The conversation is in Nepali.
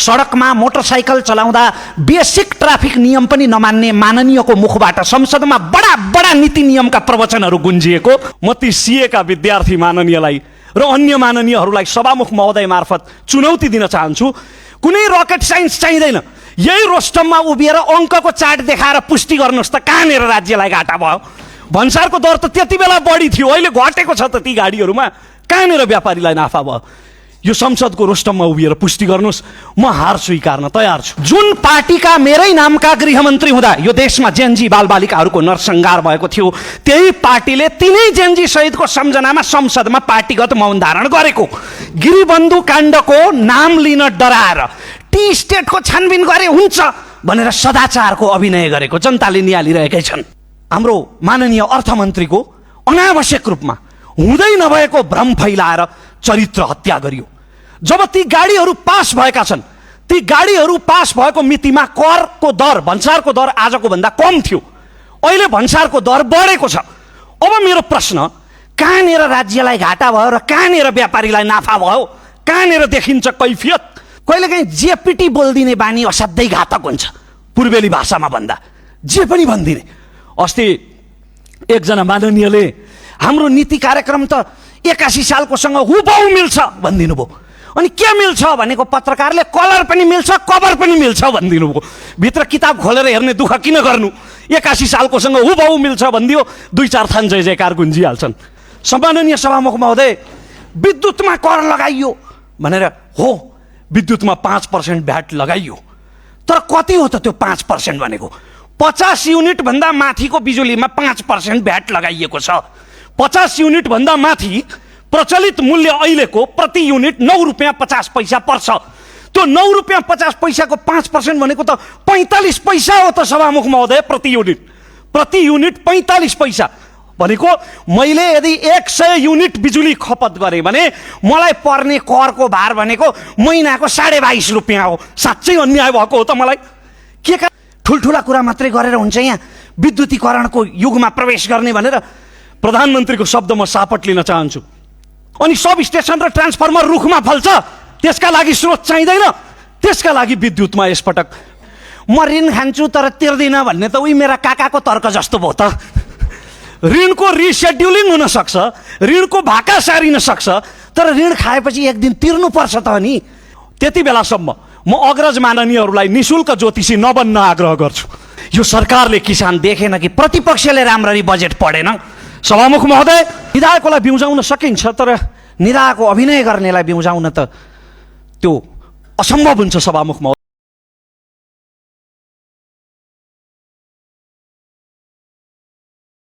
सडकमा मोटरसाइकल चलाउँदा बेसिक ट्राफिक नियम पनि नमान्ने माननीयको मुखबाट संसदमा बडा बडा नीति नियमका प्रवचनहरू गुन्जिएको। म ती सीएका विद्यार्थी माननीयलाई र अन्य माननीयहरूलाई सभामुख महोदय मार्फत चुनौती दिन चाहन्छु। कुनै रकेट साइन्स चाहिँदैन, यही रोस्टममा उभिएर अङ्कको चार्ट देखाएर पुष्टि गर्नुहोस् त कहाँनिर राज्यलाई घाटा भयो। भन्सारको दर त त्यति बेला बढी थियो, अहिले घटेको छ त ती गाडीहरूमा, कहाँनिर व्यापारीलाई नाफा भयो। यो संसदको रोस्टममा उभिएर पुष्टि गर्नुहोस्, म हार स्वीकार्न तयार छु। जुन पार्टीका मेरै नामका गृहमन्त्री हुँदा यो देशमा जेनजी बालबालिकाहरूको नरसंहार भएको थियो, त्यही पार्टीले तिनै जेनजी शहीदको सम्झनामा संसदमा पार्टीगत मौन धारण गरेको। गिरिबन्धु काण्डको नाम लिन डराएर टी स्टेटको छानबिन गरे हुन्छ भनेर सदाचारको अभिनय गरेको जनताले निहालिरहेकै छन्। हाम्रो माननीय अर्थमन्त्रीको अनावश्यक रूपमा हुँदै नभएको भ्रम फैलाएर चरित्र हत्या गरियो। जब ती गाडीहरू पास भएका छन्, ती गाडीहरू पास भएको मितिमा करको दर, भन्सारको दर आजको भन्दा कम थियो, अहिले भन्सारको दर बढेको छ। अब मेरो प्रश्न, कहाँनिर राज्यलाई घाटा भयो र कहाँनिर व्यापारीलाई नाफा भयो, कहाँनिर देखिन्छ कैफियत? कहिलेकाहीँ जेपिटी बोलिदिने बानी असाध्यै घातक हुन्छ। पूर्वेली भाषामा भन्दा जे पनि भनिदिने। अस्ति एकजना माननीयले हाम्रो नीति कार्यक्रम त 81 सालकोसँग हुबहु मिल्छ भनिदिनु भयो। अनि के मिल्छ भनेको पत्रकारले कलर पनि मिल्छ कभर पनि मिल्छ भनिदिनु भयो। भित्र किताब खोलेर हेर्ने दुःख किन गर्नु? 81 सालकोसँग हुबहु मिल्छ भनिदियो, 2-4 थान जय जयकार गुन्जिहाल्छन्। सम्माननीय सभामुख महोदय, विद्युतमा कर लगाइयो भनेर हो, विद्युतमा 5% भ्याट लगाइयो, तर कति हो त त्यो 5% भनेको? 50 युनिट भन्दा माथिको बिजुलीमा 5% भ्याट लगाइएको छ। 50 युनिट भन्दा माथि प्रचलित मूल्य अहिलेको प्रति युनिट 9 रुपियाँ 50 पैसा पर्छ। त्यो 9 रुपियाँ 50 पैसाको 5% भनेको त 45 पैसा हो त सभामुख महोदय प्रति युनिट। प्रति युनिट 45 पैसा भनेको मैले यदि 100 युनिट बिजुली खपत गरेँ भने मलाई पर्ने करको भार भनेको महिनाको 22.5 रुपियाँ हो। साँच्चै अन्याय भएको हो त मलाई। के का ठुल्ठुला कुरा मात्रै गरेर हुन्छ यहाँ विद्युतीकरणको युगमा प्रवेश गर्ने भनेर प्रधानमन्त्रीको शब्द म सापट लिन चाहन्छु। अनि सब स्टेसन र ट्रान्सफर्मर रुखमा फल्छ, त्यसका लागि स्रोत चाहिँदैन, त्यसका लागि विद्युतमा यसपटक म ऋण खान्छु तर तिर्दिनँ भन्ने त उही मेरा काकाको तर्क जस्तो भयो त। ऋणको रिसेड्युलिङ हुन सक्छ, ऋणको भाका सारिन सक्छ, तर ऋण खाएपछि एक दिन तिर्नुपर्छ त नि। त्यति बेलासम्म म अग्रज माननीयहरूलाई निशुल्क ज्योतिषी नबन्न आग्रह गर्छु। यो सरकारले किसान देखेन कि प्रतिपक्षले राम्ररी बजेट पढेन? सभामुख महोदय, निधाएकोलाई बिउजाउन सकिन्छ, तर निधाएको अभिनय गर्नेलाई बिउजाउन त त्यो असम्भव हुन्छ सभामुख महोदय।